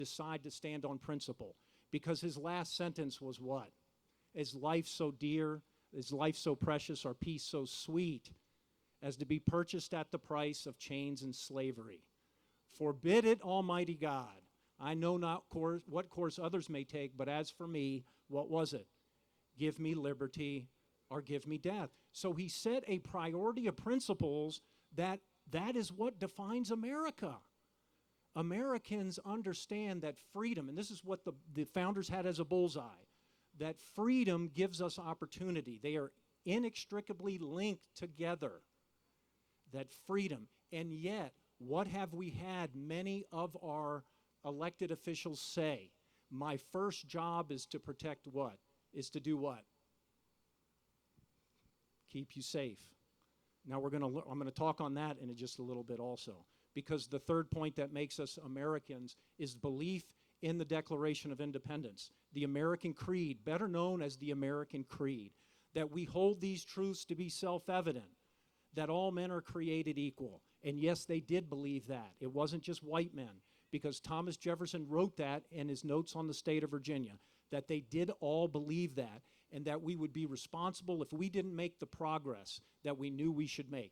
decide to stand on principle. Because his last sentence was what? Is life so dear, is life so precious, or peace so sweet, as to be purchased at the price of chains and slavery? Forbid it, Almighty God. I know not what course others may take, but as for me, what was it? Give me liberty or give me death. So he set a priority of principles that is what defines America. Americans understand that freedom, and this is what the founders had as a bullseye, that freedom gives us opportunity. They are inextricably linked together, that freedom. And yet, what have we had many of our elected officials say? My first job is to protect what? Is to do what? Keep you safe. Now I'm going to talk on that in just a little bit also, because the third point that makes us Americans is belief in the Declaration of Independence, the American Creed, better known as the American Creed, that we hold these truths to be self-evident, that all men are created equal. And yes, they did believe that. It wasn't just white men, because Thomas Jefferson wrote that in his notes on the state of Virginia, that they did all believe that, and that we would be responsible if we didn't make the progress that we knew we should make.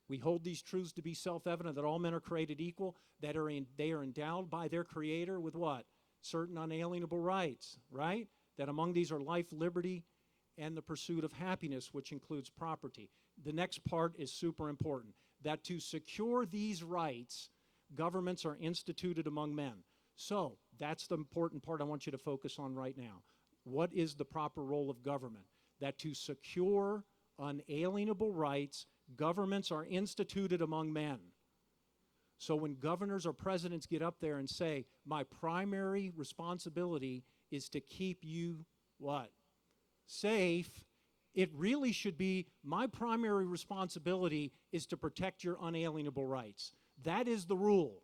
We hold these truths to be self-evident, that all men are created equal, that they are endowed by their Creator with what? Certain unalienable rights, right? That among these are life, liberty, and the pursuit of happiness, which includes property. The next part is super important, that to secure these rights, governments are instituted among men. So that's the important part I want you to focus on right now. What is the proper role of government? That to secure unalienable rights, governments are instituted among men. So when governors or presidents get up there and say, my primary responsibility is to keep you, what? Safe, it really should be, my primary responsibility is to protect your unalienable rights. That is the rule.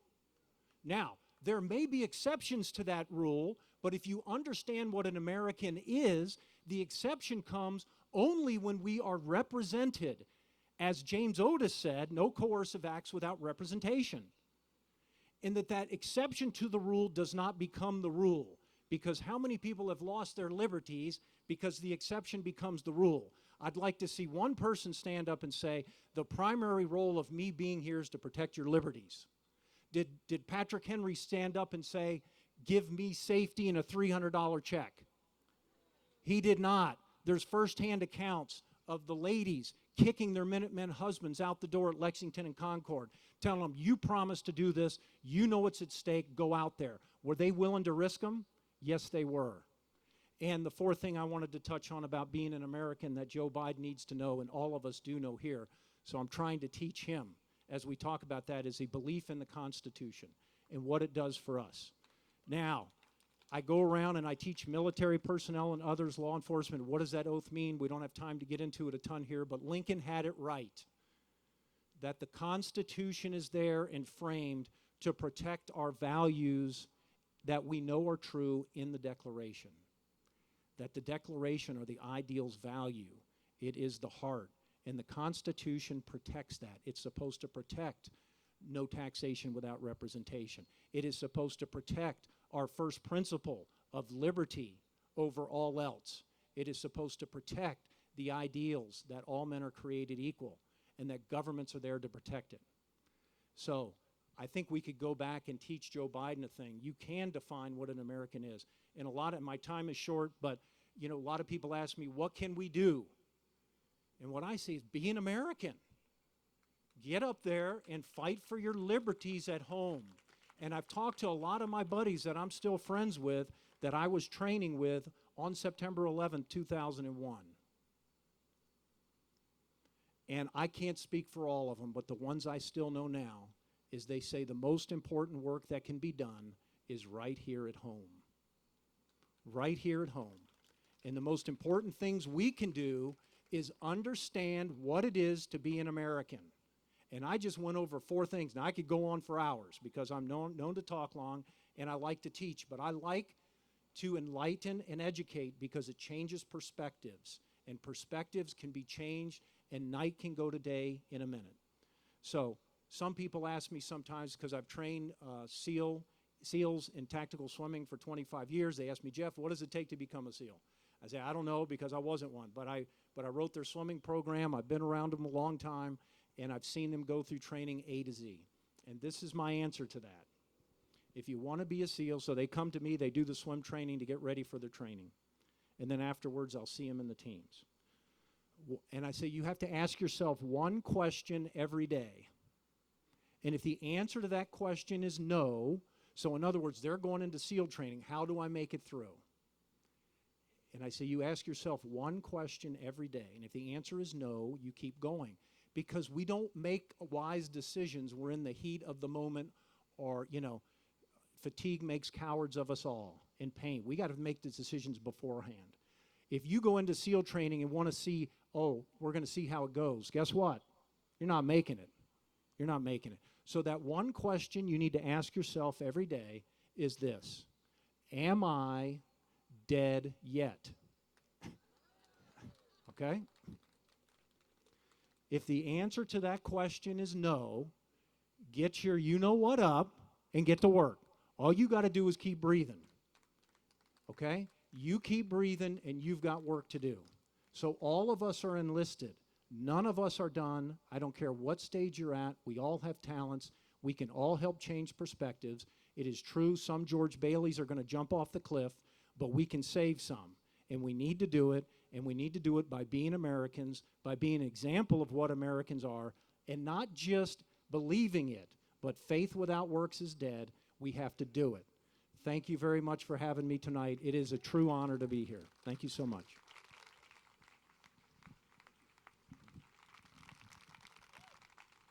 Now, there may be exceptions to that rule, but if you understand what an American is, the exception comes only when we are represented. As James Otis said, no coercive acts without representation. And that exception to the rule does not become the rule. Because how many people have lost their liberties because the exception becomes the rule? I'd like to see one person stand up and say, the primary role of me being here is to protect your liberties. Did Patrick Henry stand up and say, give me safety and a $300 check? He did not. There's firsthand accounts of the ladies kicking their Minutemen husbands out the door at Lexington and Concord, telling them, you promised to do this, you know what's at stake, go out there. Were they willing to risk them? Yes, they were. And the fourth thing I wanted to touch on about being an American that Joe Biden needs to know, and all of us do know here, so I'm trying to teach him as we talk about that, is a belief in the Constitution and what it does for us. Now, I go around and I teach military personnel and others, law enforcement, what does that oath mean? We don't have time to get into it a ton here, but Lincoln had it right, that the Constitution is there and framed to protect our values that we know are true in the Declaration. That the Declaration or the ideals value, it is the heart. And the Constitution protects that. It's supposed to protect no taxation without representation. It is supposed to protect our first principle of liberty over all else. It is supposed to protect the ideals that all men are created equal and that governments are there to protect it. So I think we could go back and teach Joe Biden a thing. You can define what an American is. And my time is short, but a lot of people ask me, what can we do? And what I say is be an American. Get up there and fight for your liberties at home. And I've talked to a lot of my buddies that I'm still friends with that I was training with on September 11, 2001. And I can't speak for all of them, but the ones I still know now is they say the most important work that can be done is right here at home. Right here at home. And the most important things we can do is understand what it is to be an American. And I just went over 4 things. Now, I could go on for hours because I'm known to talk long, and I like to teach. But I like to enlighten and educate because it changes perspectives. And perspectives can be changed, and night can go to day in a minute. So some people ask me sometimes, because I've trained SEAL SEALs in tactical swimming for 25 years. They asked me, Jeff, what does it take to become a SEAL? I said, I don't know, because I wasn't one, but I wrote their swimming program. I've been around them a long time, and I've seen them go through training A to Z. And this is my answer to that. If you want to be a SEAL, so they come to me, they do the swim training to get ready for their training. And then afterwards, I'll see them in the teams. And I say, you have to ask yourself one question every day. And if the answer to that question is no, so in other words, they're going into SEAL training, how do I make it through? And I say, you ask yourself one question every day. And if the answer is no, you keep going. Because we don't make wise decisions. We're in the heat of the moment, or, you know, fatigue makes cowards of us all, in pain. We got to make the decisions beforehand. If you go into SEAL training and want to see, oh, we're going to see how it goes, guess what? You're not making it. You're not making it. So that one question you need to ask yourself every day is this: am I dead yet? Okay? If the answer to that question is no, get your you-know-what up and get to work. All you got to do is keep breathing. Okay? You keep breathing, and you've got work to do. So all of us are enlisted. None of us are done. I don't care what stage you're at. We all have talents. We can all help change perspectives. It is true some George Baileys are going to jump off the cliff, but we can save some. And we need to do it, and we need to do it by being Americans, by being an example of what Americans are, and not just believing it, but faith without works is dead. We have to do it. Thank you very much for having me tonight. It is a true honor to be here. Thank you so much.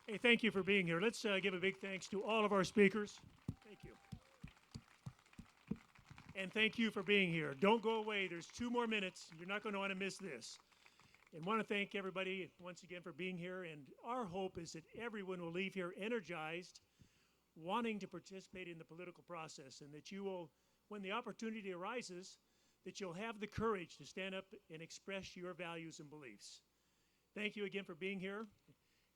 Hey, thank you for being here. Let's give a big thanks to all of our speakers. Thank you. And thank you for being here. Don't go away. There's 2 more minutes. You're not going to want to miss this. And want to thank everybody once again for being here. And our hope is that everyone will leave here energized, wanting to participate in the political process, and that you will, when the opportunity arises, that you'll have the courage to stand up and express your values and beliefs. Thank you again for being here.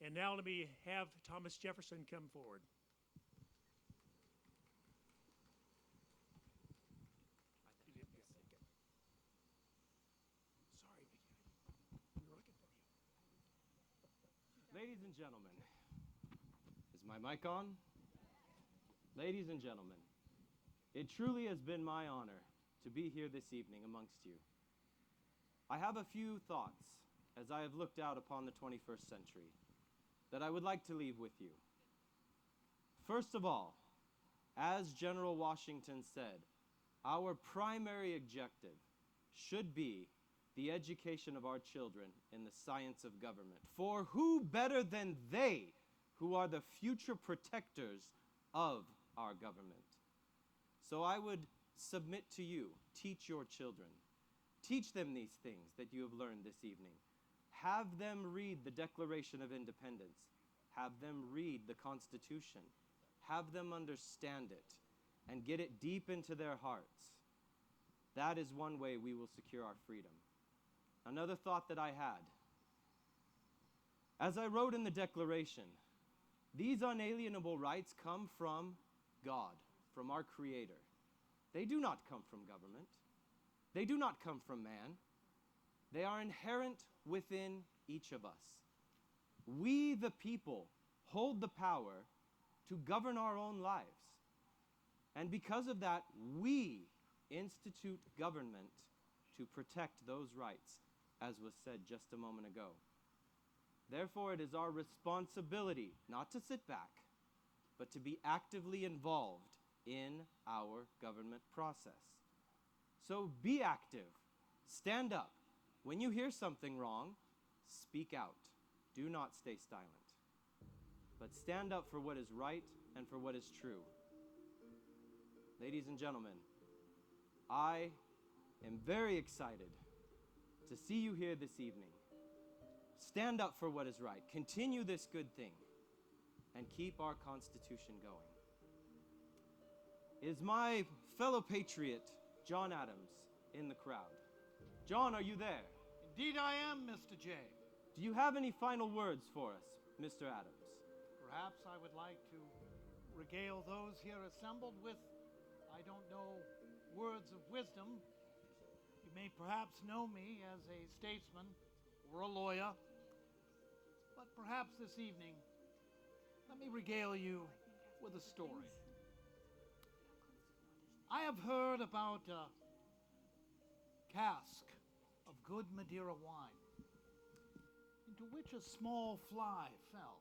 And now let me have Thomas Jefferson come forward. Ladies and gentlemen, is my mic on? Ladies and gentlemen, it truly has been my honor to be here this evening amongst you. I have a few thoughts as I have looked out upon the 21st century that I would like to leave with you. First of all, as General Washington said, our primary objective should be the education of our children in the science of government. For who better than they, who are the future protectors of our government? So I would submit to you, teach your children. Teach them these things that you have learned this evening. Have them read the Declaration of Independence. Have them read the Constitution. Have them understand it and get it deep into their hearts. That is one way we will secure our freedom. Another thought that I had, as I wrote in the Declaration, these unalienable rights come from God, from our Creator. They do not come from government. They do not come from man. They are inherent within each of us. We, the people, hold the power to govern our own lives. And because of that, we institute government to protect those rights, as was said just a moment ago. Therefore, it is our responsibility not to sit back, but to be actively involved in our government process. So be active. Stand up. When you hear something wrong, speak out. Do not stay silent. But stand up for what is right and for what is true. Ladies and gentlemen, I am very excited to see you here this evening. Stand up for what is right. Continue this good thing and keep our Constitution going. Is my fellow patriot, John Adams, in the crowd? John, are you there? Indeed I am, Mr. J. Do you have any final words for us, Mr. Adams? Perhaps I would like to regale those here assembled with I don't know words of wisdom. You may perhaps know me as a statesman or a lawyer, but perhaps this evening, let me regale you with a story. I have heard about a cask of good Madeira wine, into which a small fly fell,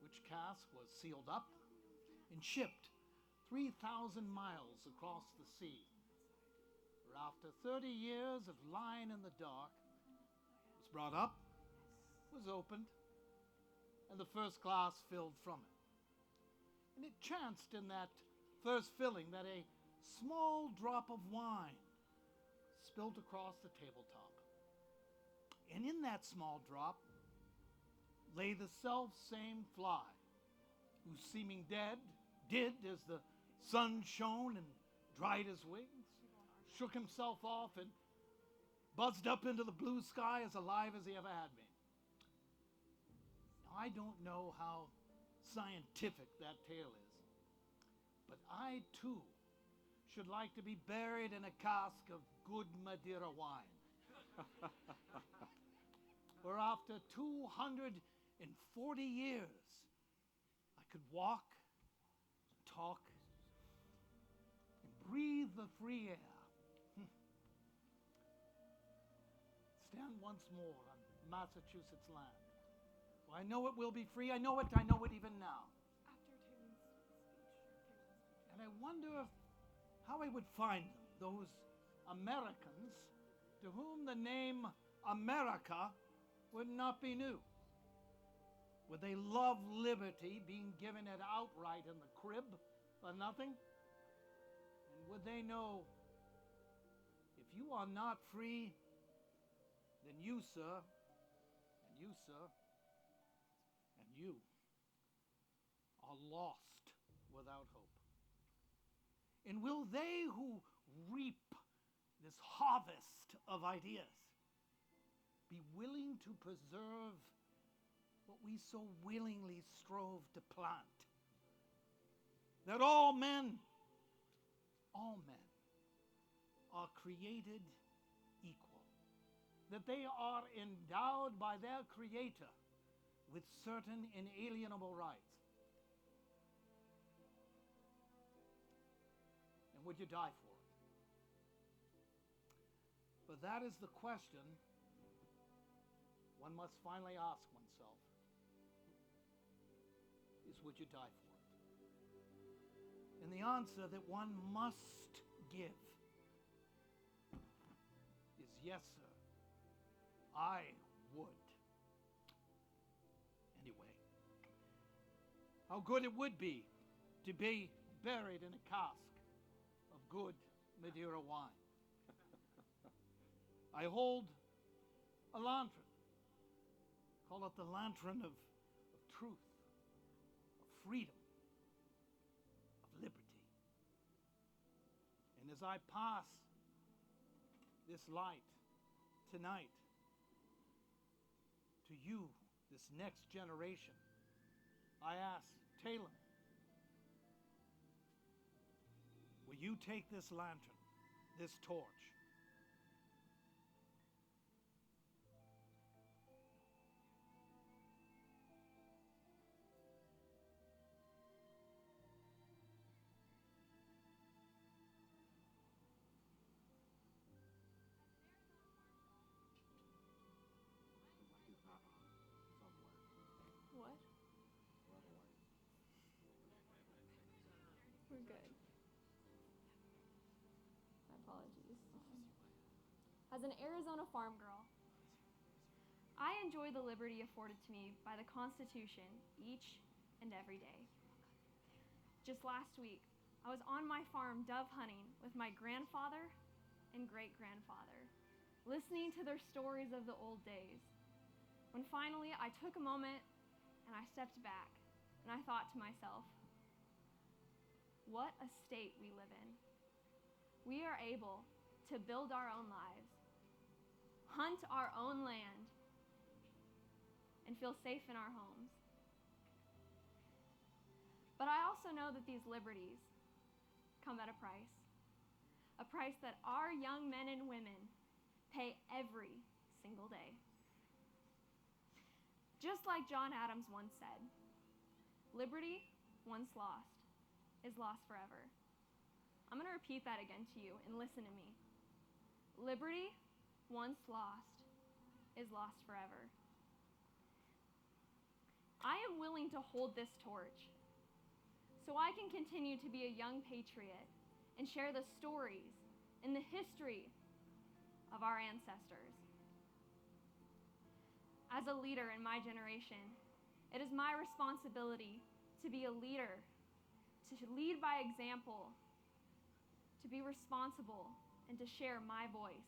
which cask was sealed up and shipped 3,000 miles across the sea, where after 30 years of lying in the dark, was brought up, was opened, and the first glass filled from it. And it chanced in that first filling that a small drop of wine spilt across the tabletop. And in that small drop lay the self-same fly, who seeming dead, did as the sun shone and dried his wings, shook himself off and buzzed up into the blue sky as alive as he ever had been. Now, I don't know how scientific that tale is, but I too should like to be buried in a cask of good Madeira wine, where after 240 years I could walk, talk, and breathe the free air. Stand once more on Massachusetts land. Well, I know it will be free. I know it even now. After Taylor's speech. And I wonder how I would find them, those Americans to whom the name America would not be new. Would they love liberty, being given it outright in the crib for nothing? And would they know, if you are not free, then you, sir, and you, sir, and you are lost without hope? And will they who reap this harvest of ideas be willing to preserve what we so willingly strove to plant? That all men are created equal. That they are endowed by their Creator with certain inalienable rights. And would you die for it? But that is the question one must finally ask oneself, is would you die for it? And the answer that one must give is yes, sir. I would. Anyway, how good it would be to be buried in a cask of good Madeira wine. I hold a lantern. Call it the lantern of truth, of freedom, of liberty. And as I pass this light tonight to you, this next generation, I ask, Taylor, will you take this lantern, this torch, What? We're good. My apologies. As an Arizona farm girl, I enjoy the liberty afforded to me by the Constitution each and every day. Just last week, I was on my farm dove hunting with my grandfather and great-grandfather, listening to their stories of the old days. When finally I took a moment and I stepped back and I thought to myself, what a state we live in. We are able to build our own lives, hunt our own land, and feel safe in our homes. But I also know that these liberties come at a price that our young men and women pay every single day. Just like John Adams once said, liberty, once lost, is lost forever. I'm going to repeat that again to you and listen to me. Liberty, once lost, is lost forever. I am willing to hold this torch so I can continue to be a young patriot and share the stories and the history of our ancestors. As a leader in my generation, it is my responsibility to be a leader, to lead by example, to be responsible, and to share my voice.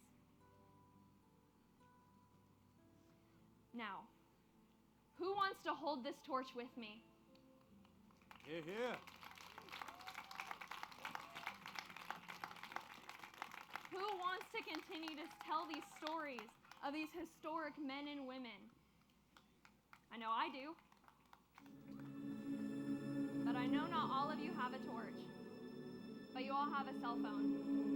Now, who wants to hold this torch with me? Hear, hear. Who wants to continue to tell these stories of these historic men and women? I know I do. But I know not all of you have a torch, but you all have a cell phone.